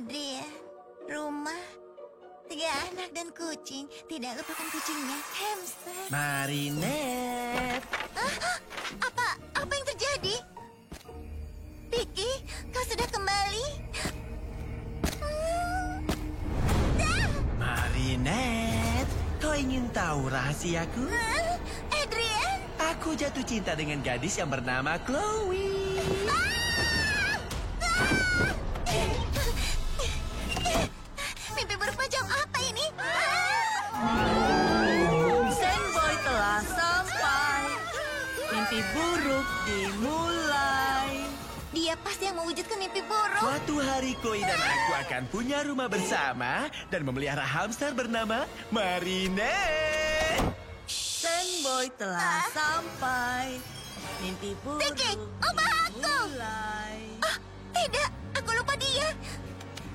Adrian, rumah, 3 anak dan kucing. Tidak lupakan kucingnya, hamster. Marinette. Apa yang terjadi? Vicky, kau sudah kembali? Marinette, kau ingin tahu rahasiaku? Adrian? Aku jatuh cinta dengan gadis yang bernama Chloe. Mimpi buruk macam apa ini? Sandboy telah sampai. Mimpi buruk dimulai. Dia pasti yang mewujudkan mimpi buruk. Suatu hari Chloe dan aku akan punya rumah bersama dan memelihara hamster bernama Marinette. Sandboy telah sampai. Mimpi buruk Vicky, ubah aku. dimulai. Tidak, aku lupa dia.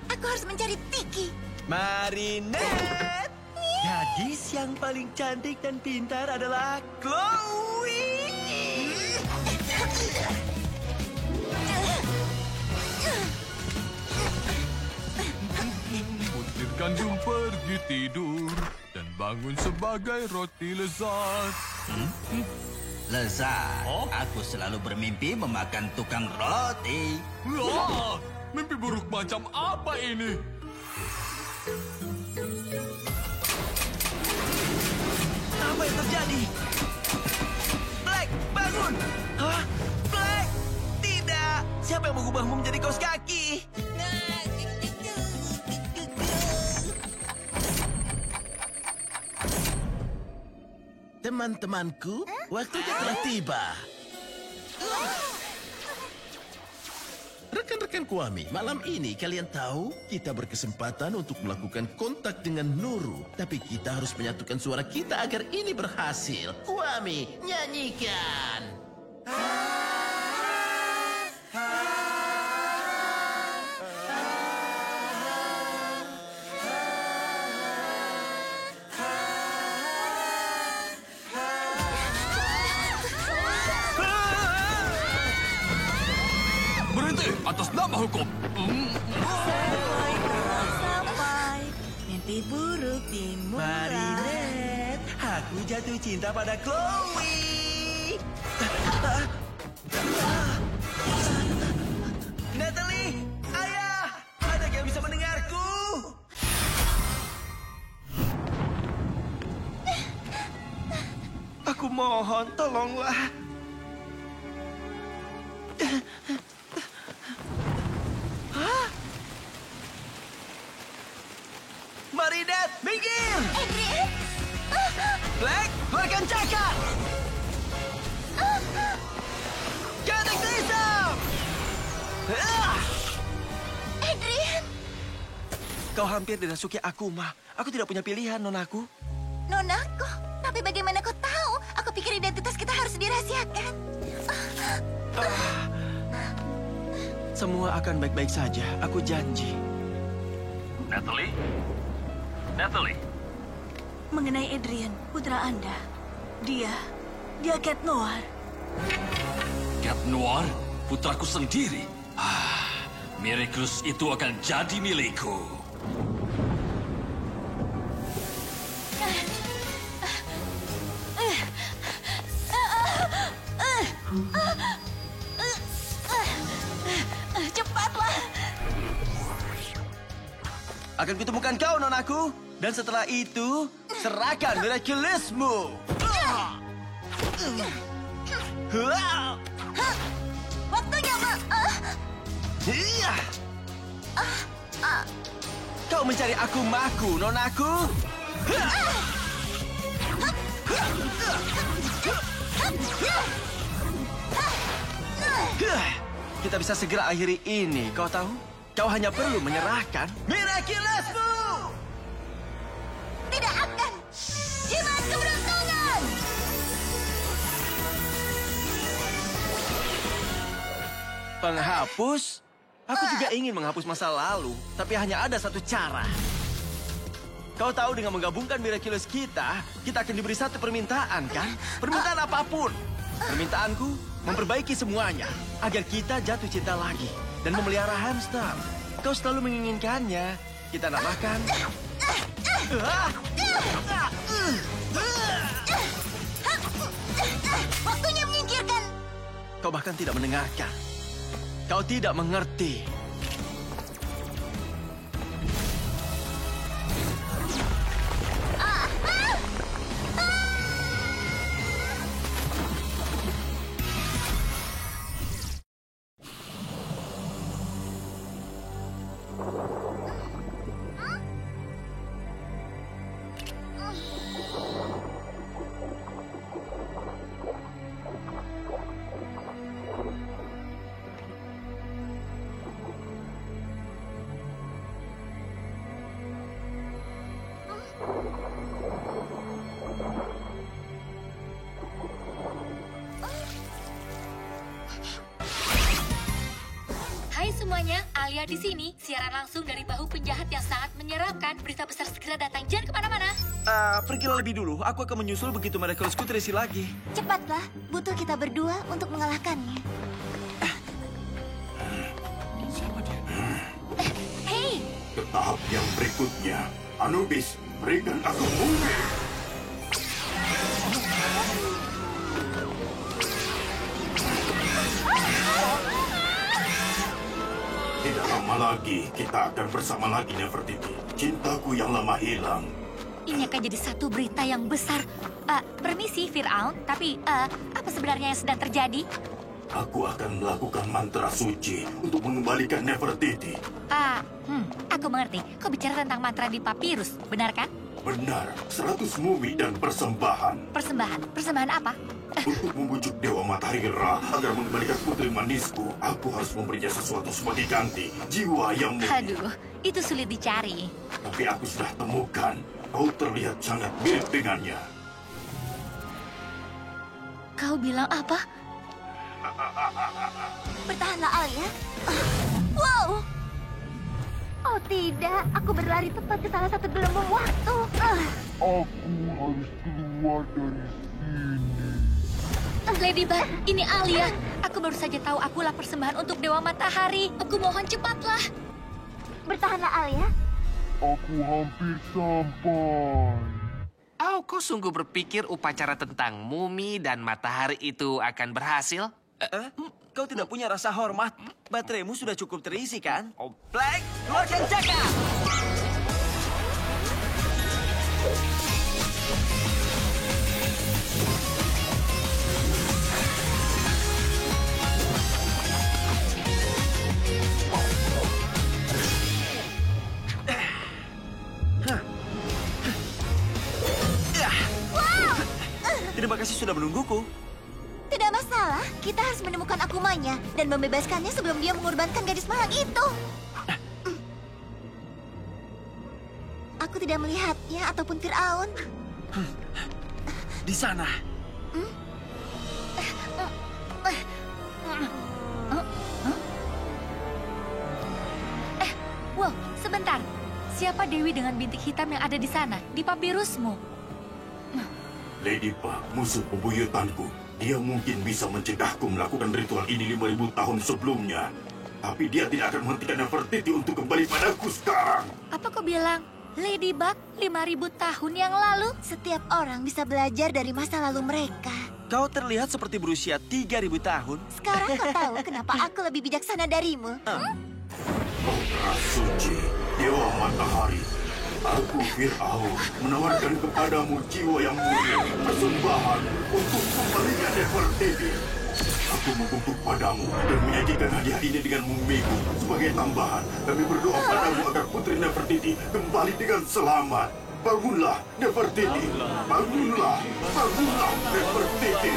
Aku harus mencari Tiki. Marinette. Gadis yang paling cantik dan pintar adalah Chloe. Butir gandum pergi tidur dan bangun sebagai roti lezat. Lezat. Aku selalu bermimpi memakan tukang roti. Wah, mimpi buruk macam apa ini? Apa yang terjadi? Black, bangun! Hah? Black! Tidak! Siapa yang mengubahmu menjadi kaos kaki? Teman-temanku, waktunya telah tiba. Rekan-rekan Kwame, malam ini kalian tahu kita berkesempatan untuk melakukan kontak dengan Nuru. Tapi kita harus menyatukan suara kita agar ini berhasil. Kwame, nyanyikan. Berhenti atas nama hukum. Sandboy telah sampai. Mimpi buruk dimulai. Marinette, aku jatuh cinta pada Chloe. Natalie, ayah, ada yang bisa mendengarku? Aku mohon, tolonglah. Marinette, minggir! Adrian? Black, keluarkan cakar! Cataclysm! Adrian? Kau hampir dirasuki aku, Ma. Aku tidak punya pilihan, nonaku. Nonaku? Tapi bagaimana kau tahu? Aku pikir identitas kita harus dirahasiakan. Semua akan baik-baik saja, aku janji. Natalie? Natalie? Mengenai Adrian, putra Anda. Dia Cat Noir. Cat Noir, putraku sendiri. Miraculous itu akan jadi milikku. Cepatlah. Akan kutemukan kau, nonaku. Dan setelah itu, serahkan Miraculousmu. Waktunya, Ma. Iya. Kau mencari aku maku, nonaku. Kita bisa segera akhiri ini, kau tahu? Kau hanya perlu menyerahkan Miraculousmu. Tidak akan. Jimat keberuntungan. Penghapus? Aku juga ingin menghapus masa lalu, tapi hanya ada satu cara. Kau tahu dengan menggabungkan Miraculous kita akan diberi satu permintaan, kan? Permintaan apapun. Permintaanku memperbaiki semuanya agar kita jatuh cinta lagi dan memelihara hamster. Kau selalu menginginkannya. Kita nak makan. Waktunya menyingkirkan. Kau bahkan tidak mendengarkan. Kau tidak mengerti. Hai semuanya, Alia di sini. Siaran langsung dari bahu penjahat yang sangat menyeramkan. Berita besar segera datang, jangan kemana-mana. Pergilah lebih dulu. Aku akan menyusul begitu Miraculousku terisi lagi. Cepatlah, butuh kita berdua untuk mengalahkannya. Hei, Ke tahap yang berikutnya, Anubis, berikan aku mumi. Tidak lama lagi, kita akan bersama lagi, Nefertiti. Cintaku yang lama hilang. ini akan jadi satu berita yang besar. Permisi, Firaun, tapi apa sebenarnya yang sedang terjadi? Aku akan melakukan mantra suci untuk mengembalikan Nefertiti. Aku mengerti. Kau bicara tentang mantra di papirus, benar kan? Benar, 100 mumi dan persembahan. Persembahan? Persembahan apa? Untuk membujuk Dewa Matahari Ra agar mengembalikan putri manisku, aku harus memberinya sesuatu sebagai ganti. Jiwa yang mulia. Aduh, itu sulit dicari. Tapi aku sudah temukan. Kau terlihat sangat mirip dengannya. Kau bilang apa? Bertahanlah, Alia. Wow! Oh tidak, aku berlari tepat ke salah satu gelembung waktu. Aku harus keluar dari sini. Ladybug, ini Alia. Aku baru saja tahu akulah persembahan untuk Dewa Matahari. Aku mohon cepatlah. Bertahanlah, Alia. Aku hampir sampai. Oh, kau sungguh berpikir upacara tentang mumi dan matahari itu akan berhasil? Kau tidak punya rasa hormat. Bateraimu sudah cukup terisi, kan? Oh, Black, keluarkan Jaka! Terima kasih sudah menungguku. Tidak masalah, kita harus menemukan Akumanya dan membebaskannya sebelum dia mengorbankan gadis malang itu. Aku tidak melihatnya ataupun Firaun. Di sana. Wow, sebentar. Siapa Dewi dengan bintik hitam yang ada di sana, di papirusmu? Ladybug, musuh bebuyutanku. Dia mungkin bisa mencegahku melakukan ritual ini 5.000 tahun sebelumnya. Tapi dia tidak akan menghentikan Nefertiti untuk kembali padaku sekarang. Apa kau bilang? Ladybug 5.000 tahun yang lalu? Setiap orang bisa belajar dari masa lalu mereka. Kau terlihat seperti berusia 3.000 tahun. Sekarang kau tahu kenapa aku lebih bijaksana darimu. Mantra suci, Dewa Matahari. Aku, Firaun, menawarkan kepadamu jiwa yang mulia, persembahan untuk kembalikan Nefertiti. Aku membungkuk padamu dan menyajikan hadiah ini dengan mumiku. Sebagai tambahan, kami berdoa padamu agar putri Nefertiti kembali dengan selamat. Bangunlah, Nefertiti. Bangunlah. Bangunlah, Nefertiti.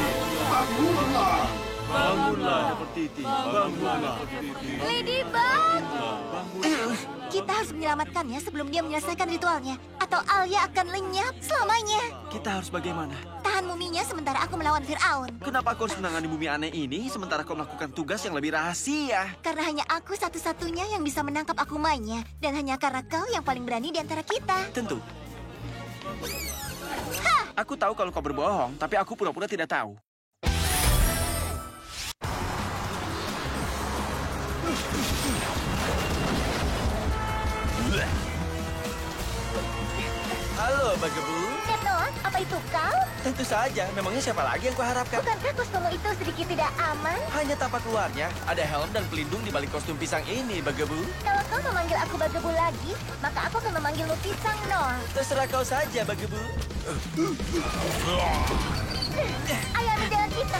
Bangunlah. Bangunlah, Nefertiti. Bangunlah. Ladybug! Kita harus menyelamatkannya sebelum dia menyelesaikan ritualnya. Atau Alia akan lenyap selamanya. Kita harus bagaimana? Tahan muminya sementara aku melawan Firaun. Kenapa kau harus menangani bumi aneh ini sementara kau melakukan tugas yang lebih rahasia? Karena hanya aku satu-satunya yang bisa menangkap Akumanya. Dan hanya karena kau yang paling berani di antara kita. Tentu. Aku tahu kalau kau berbohong, tapi aku pura-pura tidak tahu. Bagabu. Cat Noah, apa itu kau? Tentu saja, memangnya siapa lagi yang kuharapkan? Bukankah kostummu itu sedikit tidak aman? Hanya tampak luarnya, ada helm dan pelindung di balik kostum pisang ini, Bagabu. Kalau kau memanggil aku Bagabu lagi, maka aku akan memanggilmu Pisang Noah. Terserah kau saja, Bagabu. Ayo ambil jalan kita.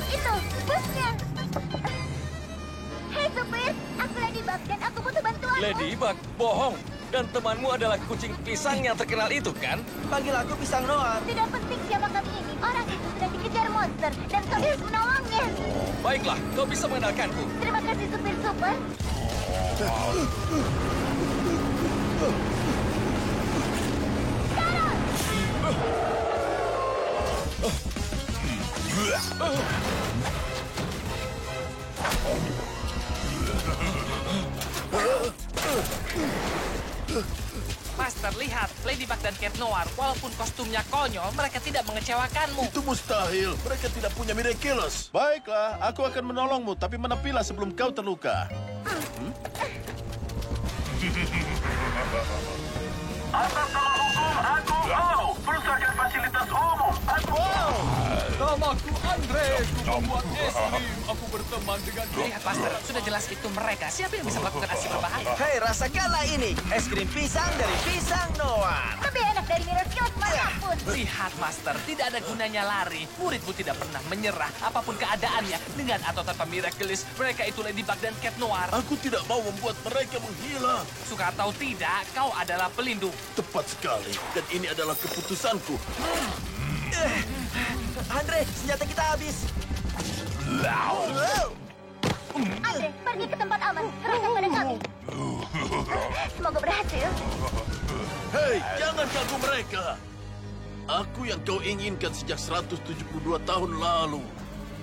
Itu, busnya. Hei supir, aku Ladybug dan aku butuh bantuanmu. Ladybug, bohong. Dan temanmu adalah kucing pisang yang terkenal itu, kan? Panggil aku Pisang Noah. Tidak penting siapa kami ini. Orang itu sedang dikejar monster dan kau harus menolongnya. Baiklah, kau bisa mengandalkanku. Terima kasih supir super. Master, lihat. Ladybug dan Cat Noir, walaupun kostumnya konyol, mereka tidak mengecewakanmu. Itu mustahil. Mereka tidak punya Miraculous. Baiklah, aku akan menolongmu, tapi menepilah sebelum kau terluka. Atas nama hukum, aku Halo. Perusahaan fasilitas umum, aku Namaku Andre, aku membuat es krim. Aku berteman dengan Lihat, Master. Sudah jelas itu mereka. Siapa yang bisa melakukan aksi berbahaya? Hei, rasakanlah ini. Es krim pisang dari Pisang Noah. Lebih enak dari Miraculous manapun. Lihat, Master. Tidak ada gunanya lari. Muridmu tidak pernah menyerah. Apapun keadaannya, dengan atau tanpa Miraculous, mereka itu Ladybug dan Cat Noir. Aku tidak mau membuat mereka menghilang. Suka atau tidak, kau adalah pelindung. Tepat sekali. Dan ini adalah keputusanku. Andre, senjata kita habis. Andre, pergi ke tempat aman. Serahkan pada kami. Semoga berhasil. Hei, jangan ganggu mereka. Aku yang kau inginkan sejak 172 tahun lalu.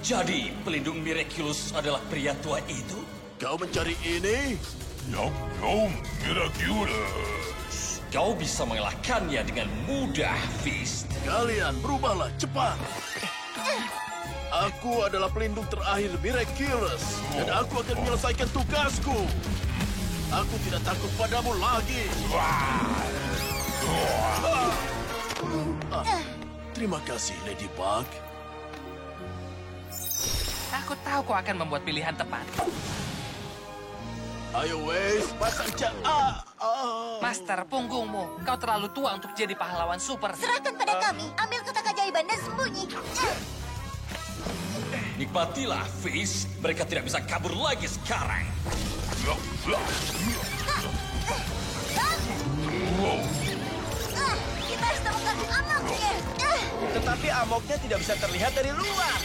Jadi, pelindung Miraculous adalah pria tua itu? Kau mencari ini? Miraculous. Kau bisa mengalahkannya dengan mudah, Fist. Kalian berubahlah cepat. Aku adalah pelindung terakhir Miraculous. Dan aku akan menyelesaikan tugasku. Aku tidak takut padamu lagi. Terima kasih, Ladybug. Aku tahu kau akan membuat pilihan tepat. Ayo, Waze, pasang Master, punggungmu. Kau terlalu tua untuk jadi pahlawan super. Serahkan pada kami. Ambil kotak keajaiban dan sembunyi. Nikmatilah, Fist. Mereka tidak bisa kabur lagi sekarang. Kita harus temukan amoknya. Tetapi amoknya tidak bisa terlihat dari luar.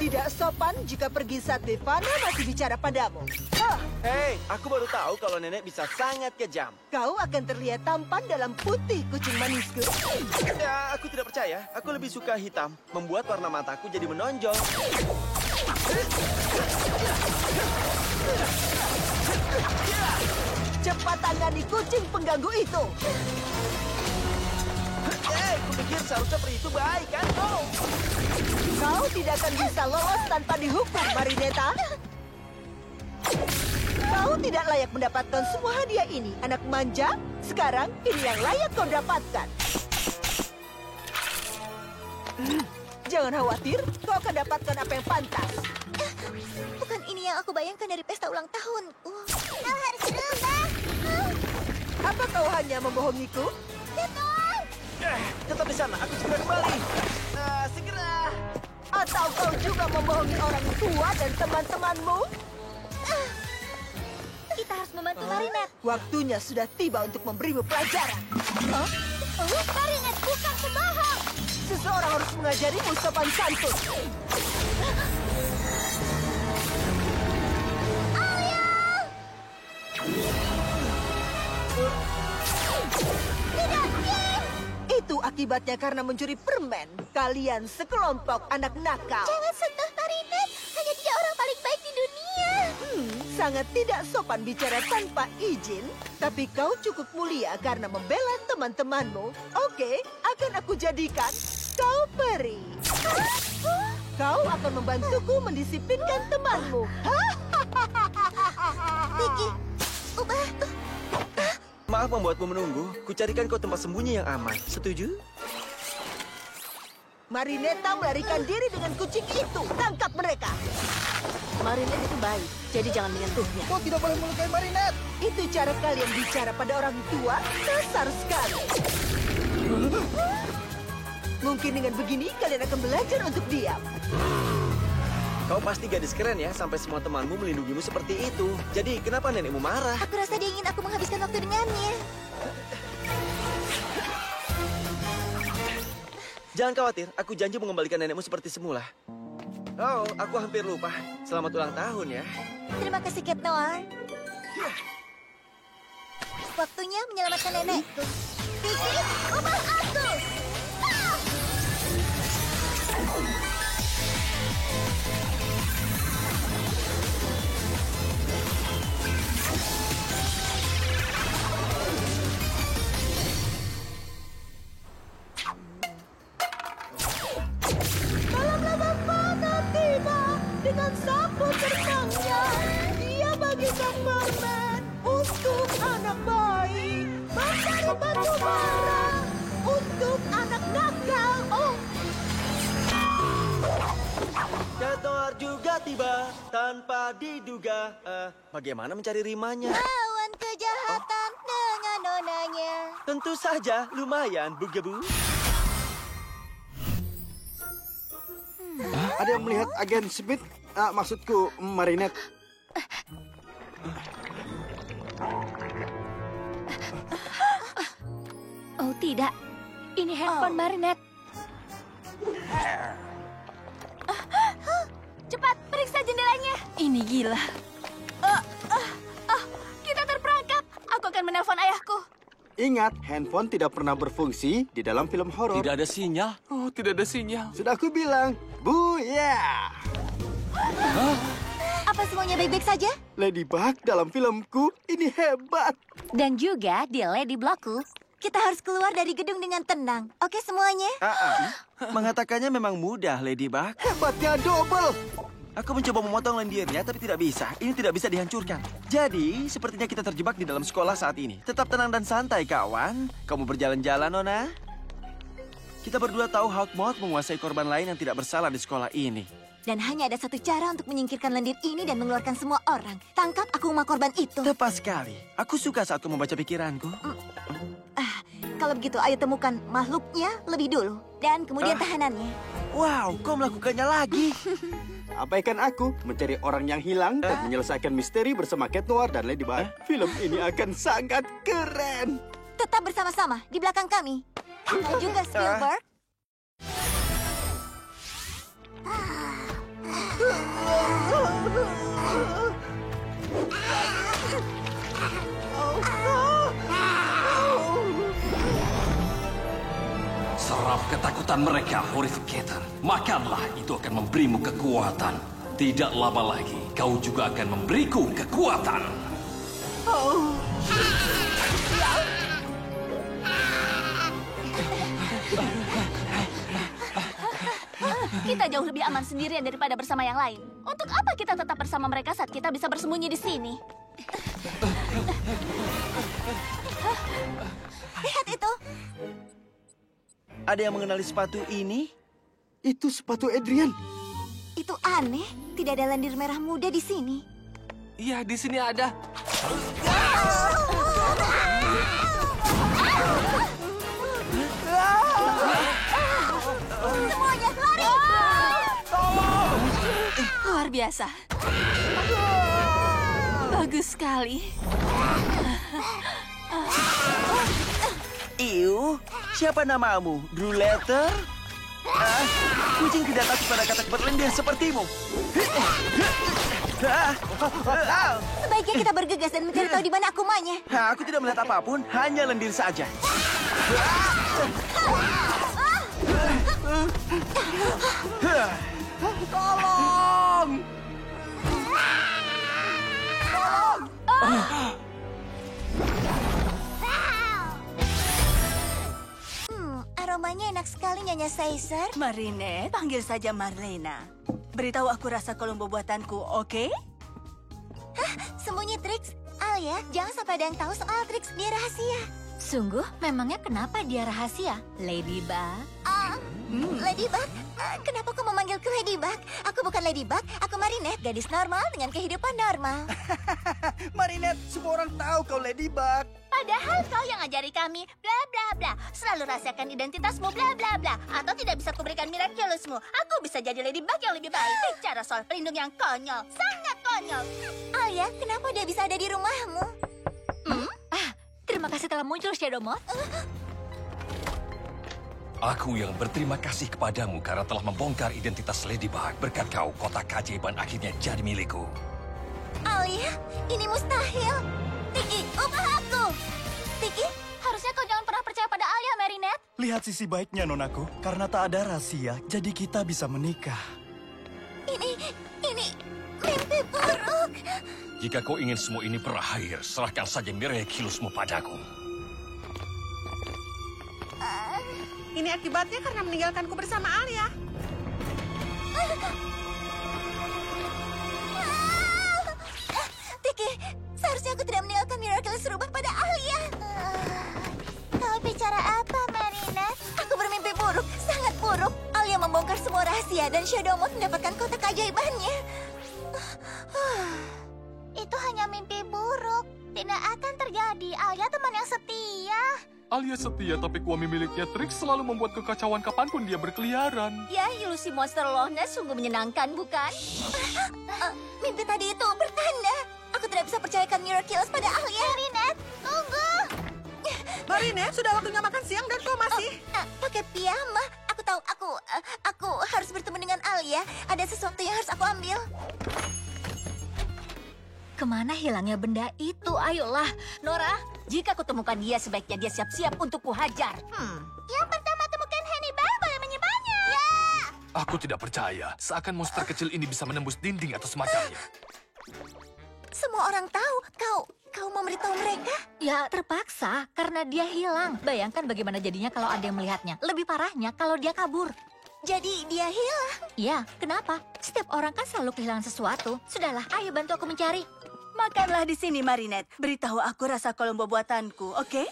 Tidak sopan jika pergi saat Devana masih bicara padamu. Hei, aku baru tahu kalau nenek bisa sangat kejam. Kau akan terlihat tampan dalam putih kucing manisku. Ya, aku tidak percaya. Aku lebih suka hitam. Membuat warna mataku jadi menonjol. Cepat tangani kucing pengganggu itu. Kupikir seharusnya peri itu baik, kan? Oh. Kau tidak akan bisa lolos tanpa dihukum, Marinetta. Kau tidak layak mendapatkan semua hadiah ini, anak manja. Sekarang, ini yang layak kau dapatkan. Jangan khawatir, kau akan dapatkan apa yang pantas. Bukan ini yang aku bayangkan dari pesta ulang tahun. Kau harus berubah. Apa kau hanya membohongiku? Betul. Tetap di sana, aku segera kembali. Segera. Atau kau juga membohongi orang tua dan teman-temanmu? Kita harus membantu Marinette. Waktunya sudah tiba untuk memberimu pelajaran. Marinette bukan pembohong. Seseorang harus mengajarimu sopan santun. Itu akibatnya karena mencuri permen. Kalian sekelompok anak nakal. Jangan sentuh Marinette. Hanya dia orang paling baik di dunia. Sangat tidak sopan bicara tanpa izin. Tapi kau cukup mulia karena membela teman-temanmu. Oke, akan aku jadikan Kau peri. Kau akan membantuku mendisiplinkan temanmu. Tiki, ubah. Maaf membuatmu menunggu. Kucarikan kau tempat sembunyi yang aman. Setuju? Marinetta melarikan diri dengan kucing itu. Tangkap mereka. Marinette itu baik, jadi jangan menyentuhnya. Kau tidak boleh melukai Marinette. Itu cara kalian bicara pada orang tua? Kasar sekali. Mungkin dengan begini kalian akan belajar untuk diam. Kau pasti gadis keren ya, sampai semua temanmu melindungimu seperti itu. Jadi, kenapa nenekmu marah? Aku rasa dia ingin aku menghabiskan waktu dengannya. Jangan khawatir, aku janji mengembalikan nenekmu seperti semula. Oh, aku hampir lupa. Selamat ulang tahun ya. Terima kasih, Cat Noir. Waktunya menyelamatkan nenekku. Tiki, ubah aku! Ah! Malam lava panas tiba dengan sapu terbangnya. Dia bagikan permen untuk anak bayi. Mencari batu bara untuk anak nakal. Oh, Cat Noir juga tiba tanpa diduga. Bagaimana mencari rimanya? Lawan kejahatan dengan nonanya. Tentu saja, lumayan, Bugabu. Ada yang melihat agen Smith? Maksudku, Marinette. Oh tidak, ini handphone Marinette. Cepat, periksa jendelanya. Ini gila. Kita terperangkap. Aku akan menelpon ayahku. Ingat, handphone tidak pernah berfungsi di dalam film horor. Tidak ada sinyal. Oh, tidak ada sinyal. Sudah aku bilang, Buya! Apa semuanya baik-baik saja? Ladybug dalam filmku, ini hebat. Dan juga di Lady Blockku. Kita harus keluar dari gedung dengan tenang. Oke semuanya? Mengatakannya memang mudah, Ladybug. Hebatnya double. Aku mencoba memotong lendirnya, tapi tidak bisa. Ini tidak bisa dihancurkan. Jadi, sepertinya kita terjebak di dalam sekolah saat ini. Tetap tenang dan santai, kawan. Kamu berjalan-jalan, Nona. Kita berdua tahu Hawkmoth menguasai korban lain yang tidak bersalah di sekolah ini. Dan hanya ada satu cara untuk menyingkirkan lendir ini dan mengeluarkan semua orang. Tangkap akuma korban itu. Tepat sekali. Aku suka saat kau membaca pikiranku. Kalau begitu, ayo temukan makhluknya lebih dulu. Dan kemudian tahanannya. Wow, kau melakukannya lagi. Abaikan aku mencari orang yang hilang dan menyelesaikan misteri bersama Cat Noir dan Ladybug. Film ini akan sangat keren. Tetap bersama-sama di belakang kami. Dan juga Spielberg. Serap ketakutan mereka, Horrificator. Makanlah, itu akan memberimu kekuatan. Tidak lama lagi, kau juga akan memberiku kekuatan. Kita jauh lebih aman sendirian daripada bersama yang lain. Untuk apa kita tetap bersama mereka saat kita bisa bersembunyi di sini? Lihat itu. Ada yang mengenali sepatu ini? Itu sepatu Adrian. Itu aneh. Tidak ada lendir merah muda di sini. Iya, di sini ada. Semuanya lari! Luar biasa. Bagus sekali. Iu, siapa namamu? Drew Letter? Kucing tidak takut pada katak berlendir sepertimu. Sebaiknya kita bergegas dan mencari tahu di mana akumanya. Aku tidak melihat apapun, hanya lendir saja. Tolong! Aromanya enak sekali, Nyonya Caesar. Marinette, panggil saja Marlena. Beritahu aku rasa Colombo buatanku, oke? Hah, sembunyi Trix. Alia, jangan sampai ada yang tahu soal Trix. Dia rahasia. Sungguh, memangnya kenapa dia rahasia? Ladybug? Ladybug? Kenapa kau memanggilku Ladybug? Aku bukan Ladybug, aku Marinette, gadis normal dengan kehidupan normal. Marinette, semua orang tahu kau Ladybug. Padahal kau yang ajari kami, bla bla bla. Selalu rahasiakan identitasmu, bla bla bla. Atau tidak bisa kuberikan miraculousmu. Aku bisa jadi Ladybug yang lebih baik. Bicara soal pelindung yang konyol, sangat konyol. Alia, kenapa dia bisa ada di rumahmu? Terima kasih telah muncul, Shadow Moth. Aku yang berterima kasih kepadamu karena telah membongkar identitas Ladybug. Berkat kau, kotak keajaiban akhirnya jadi milikku. Alia, ini mustahil. Tiki, ubah aku. Tiki, harusnya kau jangan pernah percaya pada Alia, Marinette. Lihat sisi baiknya, Nonaku. Karena tak ada rahasia, jadi kita bisa menikah. Ini mimpi buruk. Jika kau ingin semua ini berakhir, serahkan saja miraculousmu padaku. Ini akibatnya karena meninggalkanku bersama Alia. Tiki, seharusnya aku tidak meninggalkan miraculous rubah pada Alia. Kau bicara apa, Marinette? Aku bermimpi buruk, sangat buruk. Alia membongkar semua rahasia dan Shadow Moth mendapatkan kotak keajaibannya. Itu hanya mimpi buruk. Tidak akan terjadi. Alia teman yang setia. Alia setia, tapi kuami miliknya Trix selalu membuat kekacauan kapanpun dia berkeliaran. Ya, ilusi monster Loch Ness sungguh menyenangkan, bukan? Mimpi tadi itu bertanda. Aku tidak bisa percayakan miraculous pada Alia. Marinette, tunggu. Marinette, sudah waktunya makan siang dan kau masih... pakai piyama. Aku tahu, aku harus bertemu dengan Alia. Ada sesuatu yang harus aku ambil. Kemana hilangnya benda itu? Ayolah, Nora. Jika kutemukan dia, sebaiknya dia siap-siap untuk kuhajar. Yang pertama temukan Hannibal, boleh menyimpannya. Ya. Aku tidak percaya. Seakan monster kecil ini bisa menembus dinding atau semacamnya. Semua orang tahu kau memberitahu mereka? Ya, terpaksa karena dia hilang. Bayangkan bagaimana jadinya kalau ada yang melihatnya. Lebih parahnya kalau dia kabur. Jadi dia hilang? Ya, kenapa? Setiap orang kan selalu kehilangan sesuatu. Sudahlah, ayo bantu aku mencari. Makanlah di sini, Marinette. Beritahu aku rasa Colombo buatanku, oke?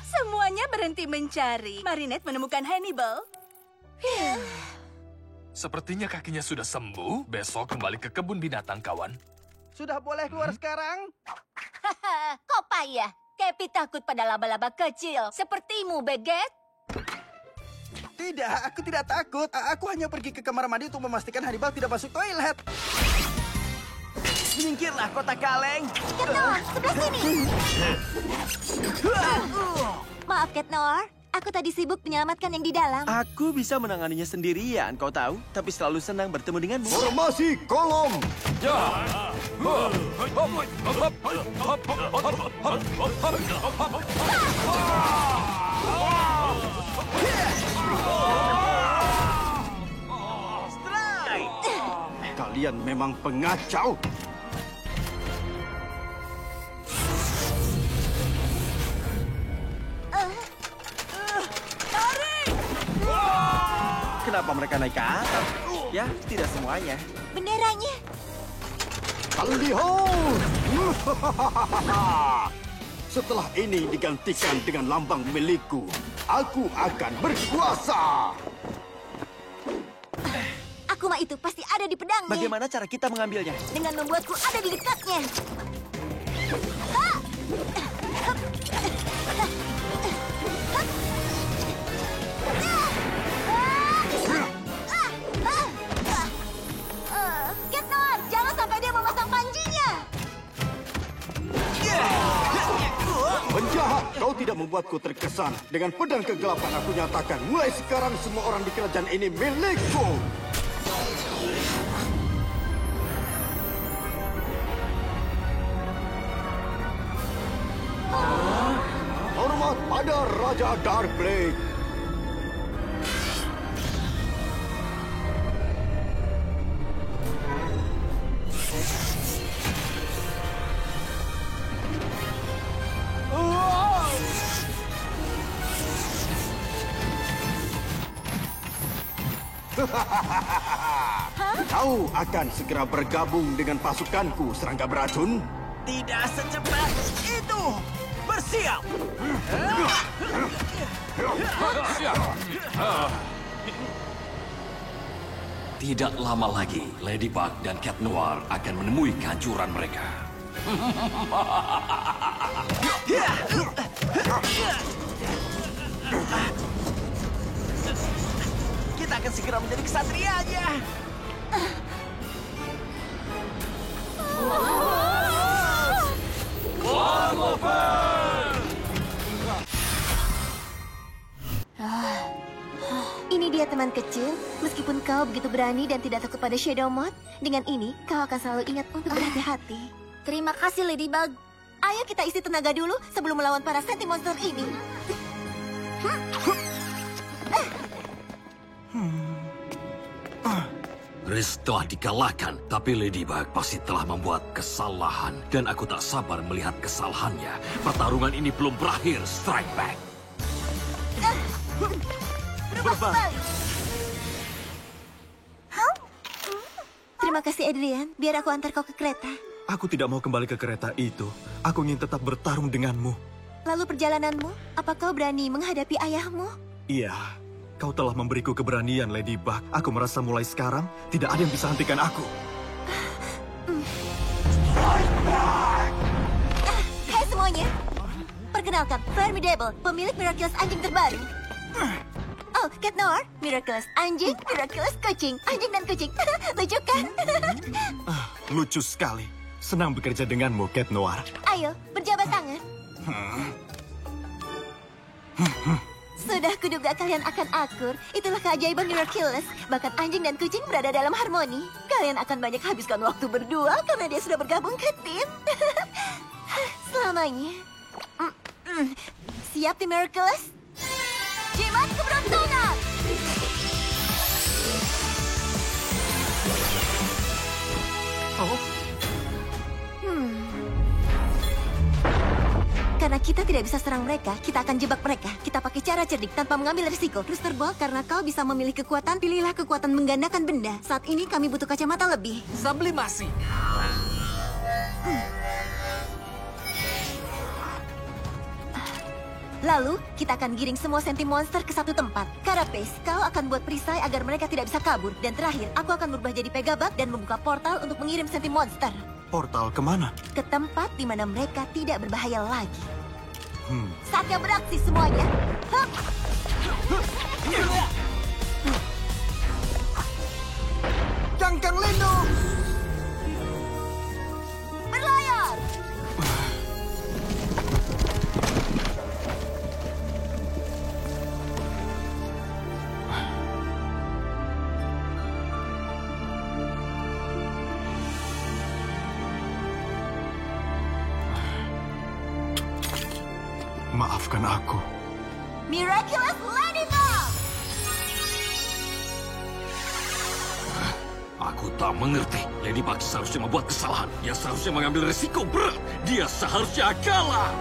Semuanya berhenti mencari. Marinette menemukan Hannibal. Sepertinya kakinya sudah sembuh. Besok kembali ke kebun binatang, kawan. Sudah boleh keluar sekarang? Kau payah. Kepi takut pada laba-laba kecil. Sepertimu, Beget. Tidak, aku tidak takut. Aku hanya pergi ke kamar mandi untuk memastikan Hannibal tidak masuk toilet. Menyingkirlah, kotak kaleng. Ketnor, sebelah sini. Maaf, Ketnor. Aku tadi sibuk menyelamatkan yang di dalam. Aku bisa menanganinya sendirian, kau tahu. Tapi selalu senang bertemu denganmu. Formasi kolom. Ya. Kalian memang pengacau. Kenapa mereka naik ke atas? Ya, tidak semuanya. Benderanya. Lihat! Setelah ini digantikan dengan lambang milikku, aku akan berkuasa. Akuma itu pasti ada di pedangnya. Bagaimana cara kita mengambilnya? Dengan membuatku ada di dekatnya. Ketnor, jangan sampai dia memasang panjinya. Penjahat, kau tidak membuatku terkesan. Dengan pedang kegelapan aku nyatakan, mulai sekarang semua orang di kerajaan ini milikku. Hormat pada Raja Darkblade. Kau akan segera bergabung dengan pasukanku, serangga beracun. Tidak secepat itu. Bersiap. Tidak lama lagi, Ladybug dan Cat Noir akan menemui kehancuran mereka. Kita akan segera menjadi kesatrianya. Ini dia teman kecil. Meskipun kau begitu berani dan tidak takut pada Shadow Moth, dengan ini kau akan selalu ingat untuk berhati-hati. Terima kasih, Ladybug. Ayo kita isi tenaga dulu sebelum melawan para Senti Monster ini. Riz telah dikalahkan, tapi Ladybug pasti telah membuat kesalahan. Dan aku tak sabar melihat kesalahannya. Pertarungan ini belum berakhir, Strike Back. Berubah. Terima kasih, Adrian. Biar aku antar kau ke kereta. Aku tidak mau kembali ke kereta itu. Aku ingin tetap bertarung denganmu. Lalu perjalananmu, apa kau berani menghadapi ayahmu? Iya, kau telah memberiku keberanian, Ladybug. Aku merasa mulai sekarang tidak ada yang bisa hentikan aku. Hai semuanya. Perkenalkan, Formidable, pemilik Miraculous anjing terbaru. Oh, Cat Noir, Miraculous anjing, Miraculous kucing. Anjing dan kucing. Lucu kan? Lucu sekali. Senang bekerja denganmu, Cat Noir. Ayo, berjabat tangan. Sudah kuduga kalian akan akur. Itulah keajaiban Miraculous. Bahkan anjing dan kucing berada dalam harmoni. Kalian akan banyak habiskan waktu berdua karena dia sudah bergabung ke tim. Selamanya. Siap, tim Miraculous? Jimat keberuntungan! Oh. Karena kita tidak bisa serang mereka, kita akan jebak mereka. Kita pakai cara cerdik tanpa mengambil risiko. Rooster Ball, karena kau bisa memilih kekuatan, pilihlah kekuatan menggandakan benda. Saat ini kami butuh kacamata lebih. Sublimasi. Lalu, kita akan giring semua Senti Monster ke satu tempat. Carapace, kau akan buat perisai agar mereka tidak bisa kabur. Dan terakhir, aku akan berubah jadi Pegabug dan membuka portal untuk mengirim Senti Monster. Portal kemana? Ke tempat di mana mereka tidak berbahaya lagi. Saatnya beraksi semuanya. Hup. Cangkang lindung! Berlayar! Maafkan aku. Miraculous Ladybug! Aku tak mengerti. Ladybug seharusnya membuat kesalahan. Dia seharusnya mengambil risiko berat. Dia seharusnya kalah.